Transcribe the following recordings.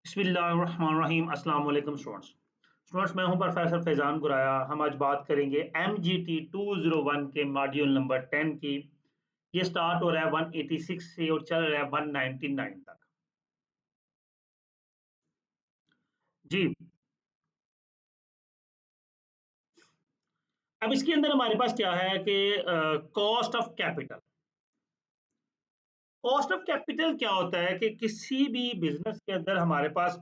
बिस्मिल्लाहिर्रहमानिर्रहीम। अस्सलाम वालेकुम स्टूडेंट्स, मैं हूं प्रोफेसर फैजान गुराया। हम आज बात करेंगे MGT 201 के मॉड्यूल नंबर 10 की। ये स्टार्ट हो रहा है 186 से और चल रहा है 199 तक। जी, अब इसके अंदर हमारे पास क्या है कि cost of capital. Cost of capital क्या होता है कि किसी भी बिजनेस के अंदर हमारे पास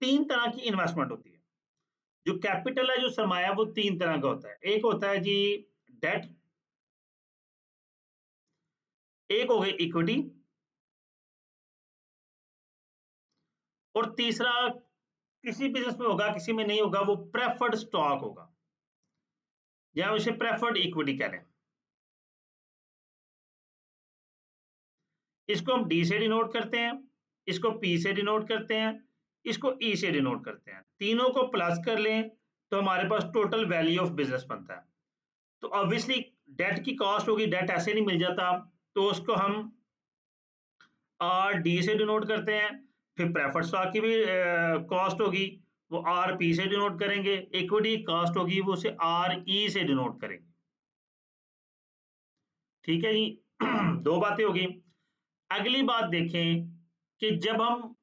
तीन तरह की इन्वेस्टमेंट होती है। जो कैपिटल है, जो सरमाया, वो तीन तरह का होता है। एक होता है जी डेट, एक हो गई इक्विटी, और तीसरा किसी बिजनेस में होगा, किसी में नहीं होगा, वो प्रेफर्ड स्टॉक होगा, या उसे प्रेफर्ड इक्विटी कह लें। इसको हम डी से डिनोट करते हैं, इसको पी से डिनोट करते हैं, इसको ई से डिनोट करते हैं। तीनों को प्लस कर लें तो हमारे पास टोटल वैल्यू ऑफ बिजनेस बनता है। तो ऑब्वियसली डेट की कॉस्ट होगी, डेट ऐसे नहीं मिल जाता, तो उसको हम आर डी से डिनोट करते हैं। फिर प्रेफर्ड स्टॉक की भी कॉस्ट होगी, वो आर पी से डिनोट करेंगे। इक्विटी कॉस्ट होगी, वो उसे आर ई से डिनोट करेंगे। ठीक है जी। दो बातें होगी। अगली बात देखें कि जब हम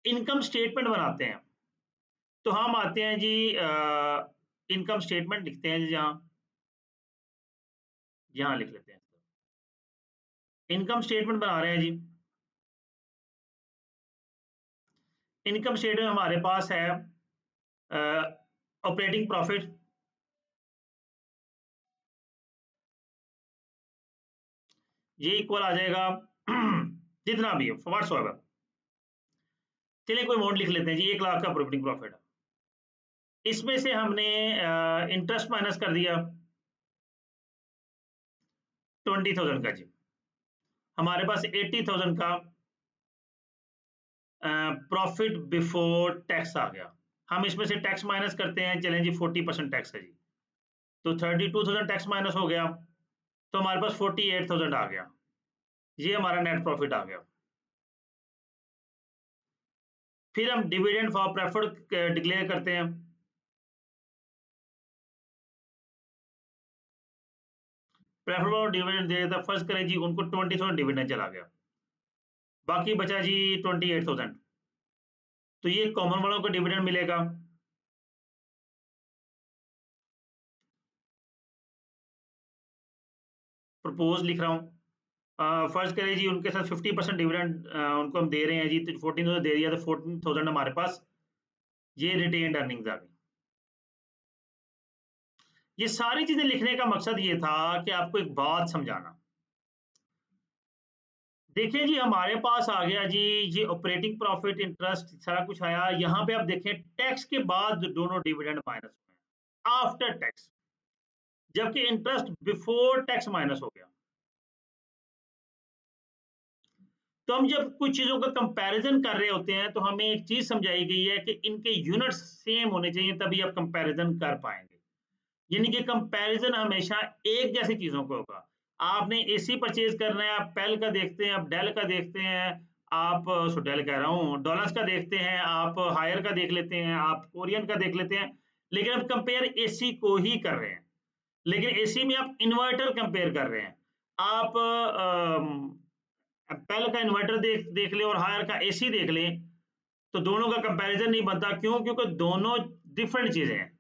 इनकम स्टेटमेंट बनाते हैं तो हम आते हैं जी, इनकम स्टेटमेंट लिखते हैं जी, जहाँ यहाँ लिख लेते हैं। इनकम स्टेटमेंट बना रहे हैं जी। इनकम स्टेटमेंट हमारे पास है ऑपरेटिंग प्रॉफिट, ये इक्वल आ जाएगा जितना भी है व्हाट्स एवर। चलिए कोई अमाउंट लिख लेते हैं जी, 1 लाख का ऑपरेटिंग प्रॉफिट है। इसमें से हमने इंटरेस्ट माइनस कर दिया 20,000 का जी। हमारे पास 80,000 का प्रॉफिट बिफोर टैक्स आ गया। हम इसमें से टैक्स माइनस करते हैं, चलें जी 40% टैक्स है जी, तो 32,000 टैक्स माइनस हो गया, तो हमारे पास 48,000 आ गया। ये हमारा नेट प्रॉफिट आ गया। फिर हम डिविडेंड फॉर प्रेफर्ड डिक्लेयर करते हैं। प्रेफर्ड और डिविडेंड दे देता, फर्स्ट करें जी, उनको 20,000 डिविडेंड चला गया, बाकी बचा जी 28,000। तो ये कॉमन वालों को डिविडेंड मिलेगा। प्रपोज लिख रहा हूँ। फर्स्ट करें जी, उनके साथ 50% डिविडेंड उनको हम दे रहे हैं जी, तो 14,000 दे दिया, तो 14,000 हमारे पास ये रिटेन्ड अर्निंग्स आ गई। ये सारी चीजें लिखने का मकसद ये था कि आपको एक बात समझाना। देखिए जी, हमारे पास आ गया जी, ये ऑपरेटिंग प्रॉफिट, इंटरेस्ट, सारा कुछ आया। यहाँ पे आप देखें टैक्स के बाद दोनों डिविडेंड माइनस में आफ्टर टैक्स, जबकि इंटरेस्ट बिफोर टैक्स माइनस हो गया। तो हम जब कुछ चीजों का कंपैरिजन कर रहे होते हैं तो हमें एक चीज समझाई गई है कि इनके यूनिट्स सेम होने चाहिए, तभी आप कंपैरिजन कर पाएंगे। यानी कि कंपैरिजन हमेशा एक जैसी चीजों को होगा। आपने एसी परचेज करना है, आप पेल का देखते हैं, आप डेल का देखते हैं, आप डेल कह रहा हूँ, डॉलर्स का देखते हैं, आप हायर का देख लेते हैं, आप कोरियन का देख लेते हैं, लेकिन आप कंपेयर एसी को ही कर रहे हैं। लेकिन एसी में आप इन्वर्टर कंपेयर कर रहे हैं। आप पेल का इन्वर्टर देख देख ले और हायर का एसी देख लें, तो दोनों का कंपैरिजन नहीं बनता। क्यों? क्योंकि दोनों डिफरेंट चीजें हैं,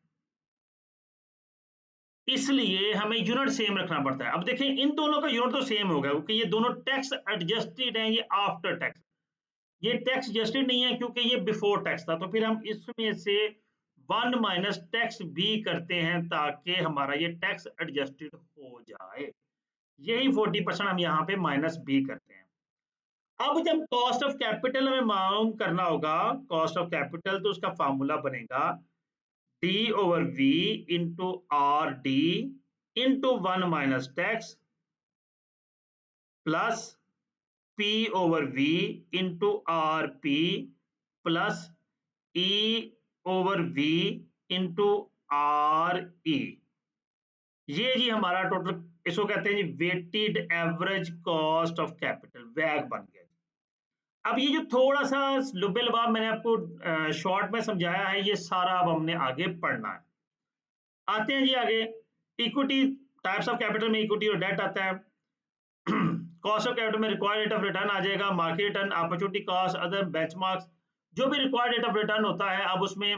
इसलिए हमें यूनिट सेम रखना पड़ता है। अब देखें, इन दोनों का यूनिट तो सेम होगा क्योंकि ये दोनों टैक्स एडजस्टेड हैं, ये आफ्टर टैक्स। ये टैक्स एडजस्टेड नहीं है क्योंकि ये बिफोर टैक्स था, तो फिर हम इसमें से 1 माइनस टैक्स भी करते हैं ताकि हमारा ये टैक्स एडजस्टेड हो जाए। यही 40% हम यहाँ पे माइनस भी करते हैं। अब जब कॉस्ट ऑफ कैपिटल हमें मालूम करना होगा, कॉस्ट ऑफ कैपिटल, तो उसका फॉर्मूला बनेगा D over V into R D into 1 minus tax plus P over V into R P plus E over V into R E. ये जी हमारा टोटल, इसको कहते हैं जी weighted average cost of capital, वैग बन गया। अब ये जो थोड़ा सा लुबे लबाब मैंने आपको शॉर्ट में समझाया है, ये सारा अब हमने आगे पढ़ना है। आते हैं जी आगे, इक्विटी टाइप्स ऑफ कैपिटल में इक्विटी और डेट आता है। कॉस्ट ऑफ कैपिटल में रिक्वायर्ड रेट ऑफ रिटर्न आ जाएगा, market return, opportunity cost, other benchmarks, जो भी रिक्वायर्ड रेट ऑफ रिटर्न होता है। अब उसमें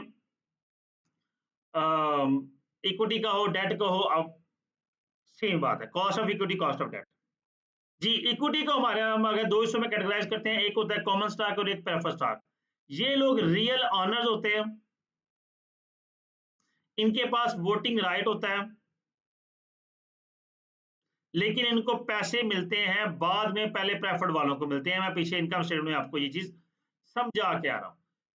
इक्विटी का हो, डेट का हो, अब सेम बात है, cost of equity, cost of debt. जी, इक्विटी को हमारे हम अगर दो हिस्सों में कैटेगराइज करते हैं, एक होता है कॉमन स्टॉक और एक प्रेफर्ड स्टॉक। ये लोग रियल ऑनर्स होते हैं, इनके पास वोटिंग राइट होता है, लेकिन इनको पैसे मिलते हैं बाद में, पहले प्रेफर्ड वालों को मिलते हैं। मैं पीछे इनकम स्टेटमेंट में आपको ये चीज समझा के आ रहा हूँ।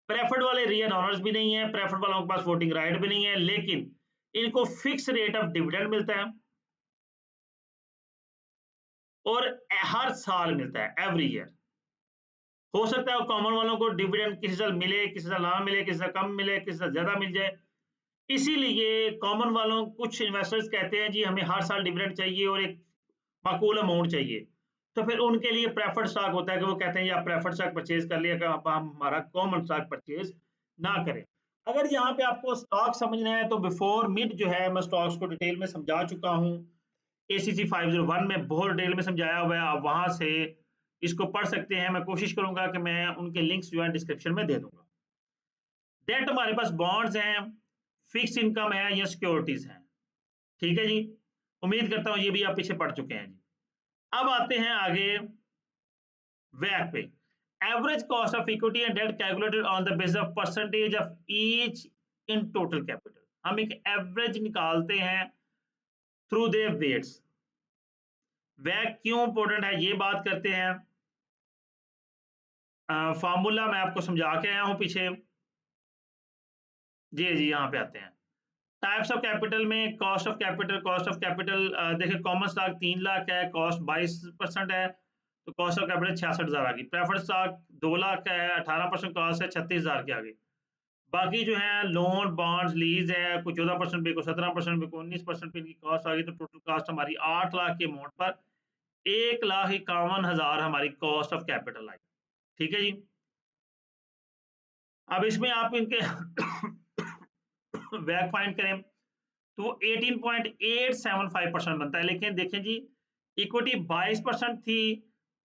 प्रेफर्ड वाले रियल ऑनर्स भी नहीं है, प्रेफर्ड वालों के पास वोटिंग राइट भी नहीं है, लेकिन इनको फिक्स रेट ऑफ डिविडेंड मिलता है और हर साल मिलता है, एवरी ईयर। हो सकता है कॉमन वालों को डिविडेंड किसी साल मिले, किसी साल ना मिले, किसी साल कम मिले, किसी साल ज्यादा मिल जाए। इसीलिए कॉमन वालों, कुछ इन्वेस्टर्स कहते हैं जी हमें हर साल डिविडेंड चाहिए और एक माकूल अमाउंट चाहिए, तो फिर उनके लिए प्रेफर्ड स्टॉक होता है कि वो कहते हैं आप प्रेफर्ड स्टॉक परचेज कर लिया, आप हमारा कॉमन स्टॉक परचेज ना करें। अगर यहाँ पे आपको स्टॉक समझना है तो बिफोर मिड जो है, मैं स्टॉक्स को डिटेल में समझा चुका हूँ। ACC 501 में बहुत डिटेल में समझाया हुआ है, आप वहां से इसको पढ़ सकते हैं। मैं कोशिश करूंगा कि मैं उनके लिंक्स जो है डिस्क्रिप्शन में दे दूंगा। डेट हमारे पास बॉन्ड्स हैं, फिक्स इनकम है या सिक्योरिटीज हैं। ठीक है जी, उम्मीद करता हूँ ये भी आप पीछे पढ़ चुके हैं जी। अब आते हैं आगे वैक पे। Average cost of equity and debt calculated on the basis of percentage of each in total capital. हम एक एवरेज निकालते हैं थ्रू देयर वेट्स। वैक क्यों इंपॉर्टेंट है ये बात करते हैं। फार्मूला मैं आपको समझा के आया हूं पीछे। जी जी, यहाँ पे आते हैं। टाइप्स ऑफ कैपिटल में cost of capital, cost of capital देखिए, कॉमन स्टॉक 3 लाख है, कॉस्ट 22% है, तो कॉस्ट ऑफ कैपिटल 66,000 आ गई। प्रेफर्ड स्टॉक 2 लाख का है, 18% कॉस्ट है, 36,000 की आ गई। बाकी जो है लोन, बॉन्ड्स, लीज है, कुछ 14% पे, कुछ 17% पे, कुछ 19% पे इनकी कॉस्ट आ गई। तो टोटल कॉस्ट हमारी 8 लाख के अमाउंट पर 1,51,000 हमारी कॉस्ट ऑफ कैपिटल आई। ठीक है जी। अब इसमें आप इनके वैक फाइंड करें तो 18.875% बनता है। लेकिन देखें जी, इक्विटी 22% थी,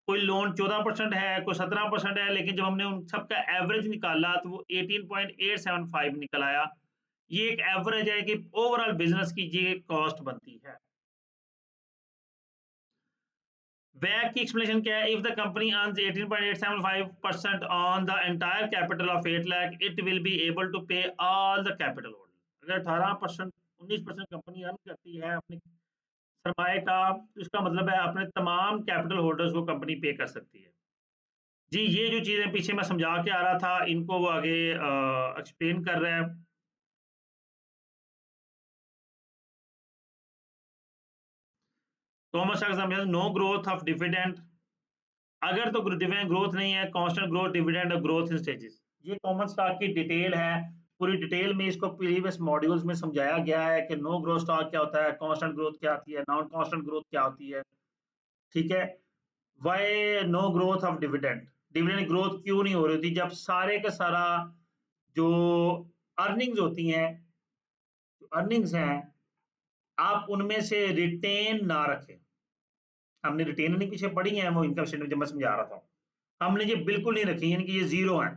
कोई लोन 14% है, कोई 17% है, लेकिन जब हमने उन सबका एवरेज निकाला तो वो 18.875 निकल आया। ये एक एवरेज है कि ओवरऑल बिजनेस की ये कॉस्ट बनती है। वैक की एक्सप्लेनेशन क्या है? If the company earns 18.875% on the entire capital of 8 lakh, it will be able to pay all the capital holder. अगर 18%, 19% कंपनी अर्न करती है अपने सरमाए का, तो इसका मतलब है अपने तमाम कैपिटल होल्डर्स को कंपनी पे कर सकती है। जी, ये जो चीजें पीछे मैं समझा के आ रहा था, इनको वो आगे एक्सप्लेन कर रहा है। Common stock no growth of dividend. अगर तो डिविडेंड ग्रोथ नहीं है, कांस्टेंट ग्रोथ, डिविडेंड और ग्रोथ इन स्टेजेस। ये कॉमन स्टॉक की डिटेल है, पूरी डिटेल में इसको प्रीवियस मॉड्यूल्स में समझाया गया है कि नो ग्रोथ स्टॉक क्या होता है, कांस्टेंट ग्रोथ क्या होती है, नॉन कांस्टेंट ग्रोथ क्या होती है। ठीक है। Why no growth of dividend, dividend growth क्यों नहीं हो रही थी जब सारे का सारा जो अर्निंग्स होती हैं, अर्निंग्स हैं, आप उनमें से रिटेन ना रखें। हमने रिटेन नहीं पीछे पढ़ी है, वो इनकम स्टेटमेंट जब मैं समझा रहा था, हमने ये बिल्कुल नहीं रखी, यानी कि ये जीरो है।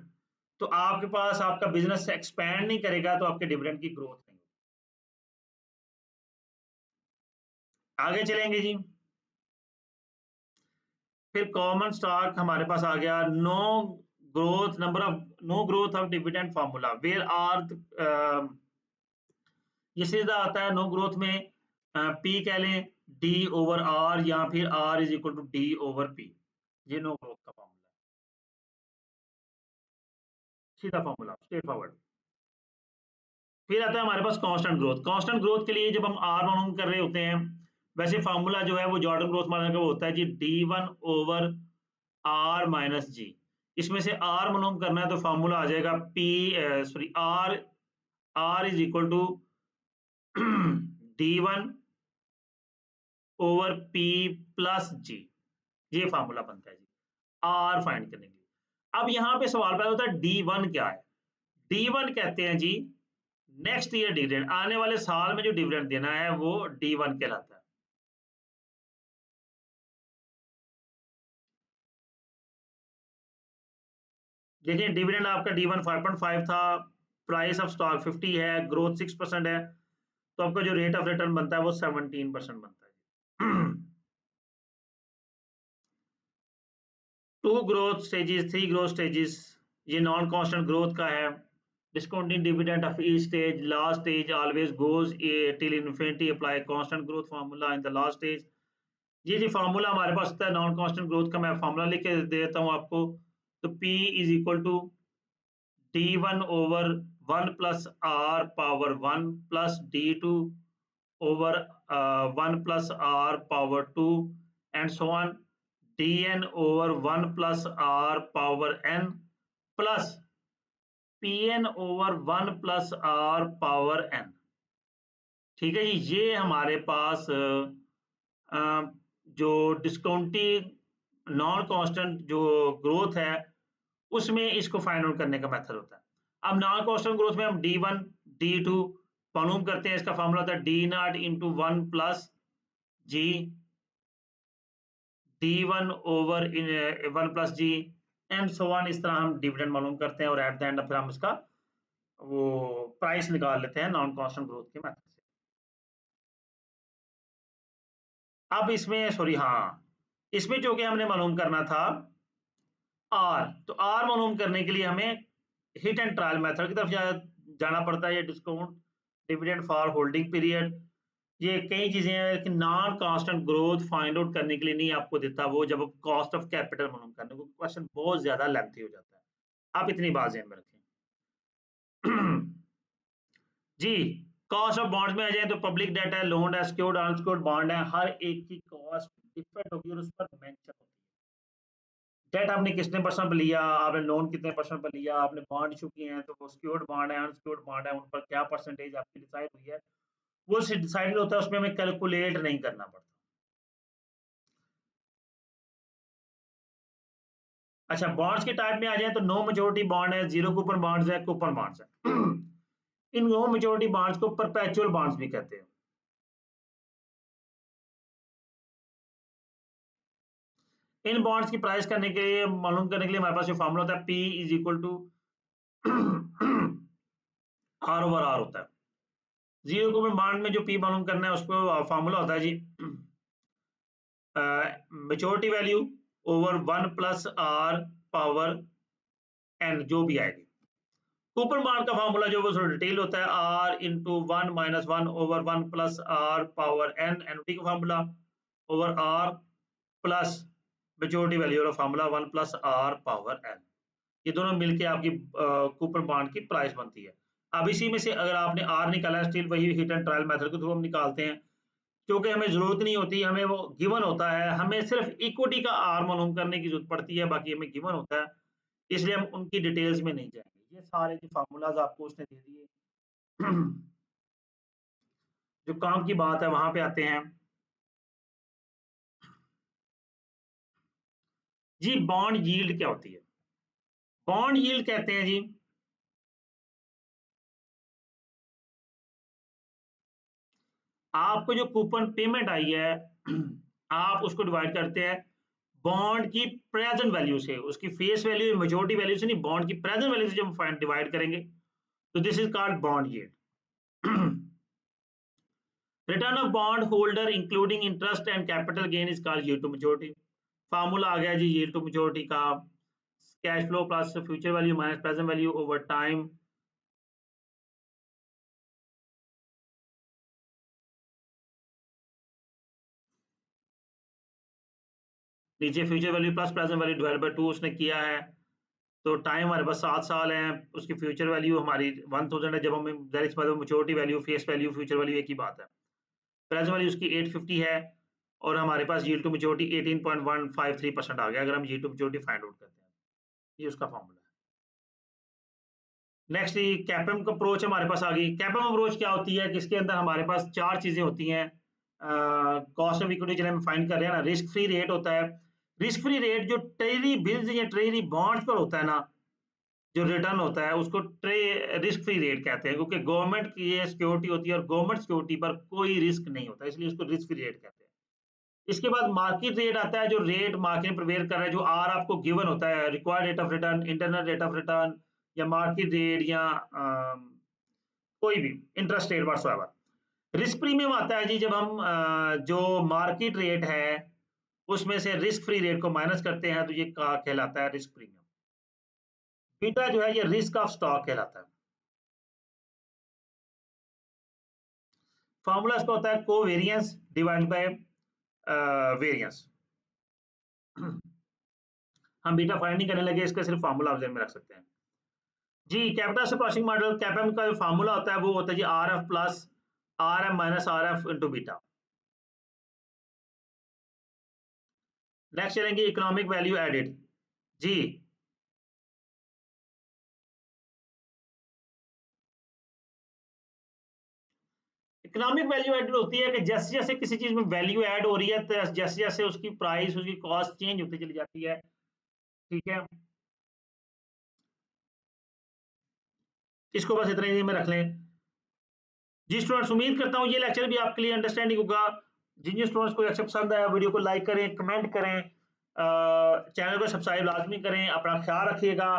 तो आपके पास आपका बिजनेस एक्सपैंड नहीं करेगा तो आपके डिविडेंड की ग्रोथ नहीं। आगे चलेंगे जी। फिर कॉमन स्टॉक हमारे पास आ गया। No growth number of, no growth of dividend formula where R, ये सीधा आता है नो ग्रोथ में पी कह लें डी ओवर आर, या फिर R is equal to D over P. ये नो ग्रोथ का फार्मूला है, सीधा फार्मूला, स्ट्रेट फॉरवर्ड। फिर आता है हमारे पास कांस्टेंट ग्रोथ। कांस्टेंट ग्रोथ के लिए जब हम आर वन कर रहे होते हैं, वैसे फार्मूला जो है वो जॉर्डन ग्रोथ माना का वो होता है जी, डी1 ओवर आर माइनस जी। इसमें से आर मनोम करना है तो फार्मूला आ जाएगा P, sorry, R, R is equal to D one over P plus G. ये फार्मूला बनता है जी आर फाइंड करने के लिए। अब यहाँ पे सवाल पैदा होता है D1 क्या है? D1 कहते हैं जी नेक्स्ट ईयर डिविडेंड, आने वाले साल में जो डिविडेंड देना है वो D1 कहलाता है। देखिए डिविडेंड आपका D1 5.5 था, प्राइस ऑफ स्टॉक 50 है, ग्रोथ 6% है, तो आपका जो रेट ऑफ रिटर्न बनता है वो 17% बनता है। Two growth stages, three growth stages, ये नॉन कांस्टेंट ग्रोथ का है। Discounting dividend of each stage, last stage always goes till infinity, apply constant growth formula in the last stage. ये जो फार्मूला हमारे पास होता है नॉन कांस्टेंट ग्रोथ का, मैं फार्मूला लिख के देता हूँ आपको। तो P is equal to D1 over 1 plus R power 1 plus D2 over 1 plus R power 2 and so on, dn over 1 plus R power n plus pn over 1 plus R power n। ठीक है जी, ये हमारे पास जो discounting non constant जो growth है उसमें इसको find out करने का मेथड होता है। अब नॉन कांस्टेंट ग्रोथ में हम D1 D2 मालूम करते हैं, इसका फॉर्मूला होता है D0 into 1 plus G D1 over 1 plus G and so on. इस तरह हम डिविडेंड मालूम करते हैं और एट द एंड फिर हम इसका वो प्राइस निकाल लेते हैं नॉन कांस्टेंट ग्रोथ के मेथड से। अब इसमें सॉरी हाँ, इसमें जो कि हमने मालूम करना था आर, तो आर मालूम करने के लिए हमें हिट एंड ट्रायल मेथड की तरफ जाना पड़ता है। ये discount dividend for holding period, ये कई चीजें हैं कि non constant growth find out करने के लिए नहीं आपको देता वो, जब आप कॉस्ट ऑफ कैपिटल मालूम करने को, क्वेश्चन बहुत ज्यादा लेंथी हो जाता है। आप इतनी बात ध्यान में रखें। जी, कॉस्ट ऑफ बॉन्ड्स में आ जाए तो पब्लिक डेट है, लोन है, सिक्योर्ड अनसिक्योर्ड बॉन्ड है, हर एक की कॉस्ट डिफरेंट होगी और उस पर मेंशन होती है। डेट आपने कितने परसेंट पर लिया, आपने लोन कितने परसेंट पर लिया, आपने बॉन्ड इशू किए हैं तो वो सिक्योर्ड बॉन्ड है, अनसिक्योर्ड बॉन्ड है, उन पर क्या परसेंटेज आपकी डिसाइड हुई है, वो डिसाइडेड होता है, उसमें हमें कैलकुलेट नहीं करना पड़ता। अच्छा, बॉन्ड्स के टाइप में आ जाए तो नो मेच्योरिटी बॉन्ड है, जीरो कूपन बॉन्ड्स है, कूपन बॉन्ड्स है। इन नो मेच्योरिटी बॉन्ड्स को परपेचुअल बॉन्ड्स भी कहते हैं। इन बॉन्ड्स की प्राइस करने के लिए मालूम करने के लिए हमारे पास जो फॉर्मूला होता है P is equal to R over R होता है। जीरो कूपन बॉन्ड में जो P मालूम करना है उसको फॉर्मूला होता है जी maturity value over 1 plus R power n, जो भी आएगी। कूपन बॉन्ड का फार्मूला जो वो डिटेल होता है R into 1 minus 1 over 1 plus R power n, annuity का formula over R plus maturity value का formula 1 plus R power n। ये दोनों मिलके आपकी कूपन बॉन्ड की प्राइस बनती है। अब इसी में से अगर आपने आर निकाला है, स्टिल वही हिट एंड ट्रायल मेथड के थ्रू हम निकालते हैं, क्योंकि हमें जरूरत नहीं होती, हमें वो गिवन होता है, हमें सिर्फ इक्विटी का आर मालूम करने की जरूरत पड़ती है, बाकी हमें गिवन होता है, इसलिए हम उनकी डिटेल्स में नहीं जाएंगे। ये सारे जो फार्मूलाज आपको उसने दे दिए, जो काम की बात है वहां पे आते हैं। जी बॉन्ड यील्ड क्या होती है? बॉन्ड यील्ड कहते हैं जी आपको जो कूपन पेमेंट आई है आप उसको डिवाइड करते हैं बॉन्ड की प्रेजेंट वैल्यू से, उसकी फेस वैल्यू मेजोरिटी वैल्यू से नहीं, बॉन्ड की प्रेजेंट वैल्यू से जब हम डिवाइड करेंगे तो this is called bond yield. Return of bond holder including interest and capital gain is called yield to maturity. Formula आ गया जी यील्ड टू मैच्योरिटी का, cash flow plus future value minus present value over time. नीचे future value plus present value divide by 2 उसने किया है, तो time हमारे पास 7 साल है, उसकी फ्यूचर वैल्यू हमारी 1000 है, जब हम maturity value face value future value एक ही बात है। प्रेजेंट वैल्यू उसकी 850 है और हमारे पास यील्ड टू मैच्योरिटी 18.153% आ गया अगर हम yield to maturity find out करते हैं। ये उसका फॉर्मूला है। नेक्स्ट कैपम अप्रोच हमारे पास आ गई। कैपम अप्रोच क्या होती है कि इसके अंदर हमारे पास 4 चीजें होती हैं। कॉस्ट ऑफ इक्विटी चले हम फाइंड कर रहे हैं ना, रिस्क फ्री रेट होता है, रिस्क फ्री रेट जो ट्रेजरी बिल्स या ट्रेजरी बॉन्ड्स पर होता है ना, जो रिटर्न होता है उसको रिस्क फ्री रेट कहते हैं, क्योंकि गवर्नमेंट की ये सिक्योरिटी होती है और गवर्नमेंट सिक्योरिटी पर कोई रिस्क नहीं होता, इसलिए इसको रिस्क फ्री रेट कहते हैं। इसके बाद मार्केट रेट आता है, जो रेट मार्केट में प्रिवेल कर रहा है, जो आर आपको गिवन होता है, required rate of return, internal rate of return, या मार्केट रेट, या कोई भी interest rate whatsoever. Risk premium आता है जी जब हम जो मार्केट रेट है उसमें से रिस्क फ्री रेट को माइनस करते हैं, तो ये कहलाता है रिस्क प्रीमियम। बीटा जो है ये रिस्क ऑफ स्टॉक कहलाता है। फॉर्मूला इसका होता है कोवेरियंस डिवाइड बाय वेरियंस। हम बीटा फाइंड नहीं करने लगे, इसका सिर्फ फॉर्मूला आप में रख सकते हैं जी। कैपिटल से क्रॉसिंग मॉडल कैपएम का जो फॉर्मूला होता है वो होता है जी R F plus R M minus R F into beta. Next चलेंगे इकोनॉमिक वैल्यू एडेड जी। इकोनॉमिक वैल्यू एडेड होती है कि जैसे जैसे किसी चीज में वैल्यू ऐड हो रही है, तो जैसे जैसे उसकी प्राइस, उसकी कॉस्ट चेंज होती चली जाती है। ठीक है, इसको बस इतना ही में रख लें जी। स्टूडेंट्स, उम्मीद करता हूँ ये लेक्चर भी आपके लिए अंडरस्टैंडिंग होगा। जिन जिन स्टूडेंट्स को लेक्चर पसंद आया, वीडियो को लाइक करें, कमेंट करें, चैनल को सब्सक्राइब लाजमी करें। अपना ख्याल रखिएगा।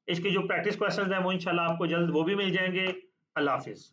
इसके जो प्रैक्टिस क्वेश्चंस हैं वो इंशाल्लाह आपको जल्द वो भी मिल जाएंगे। अल्लाह हाफिज़।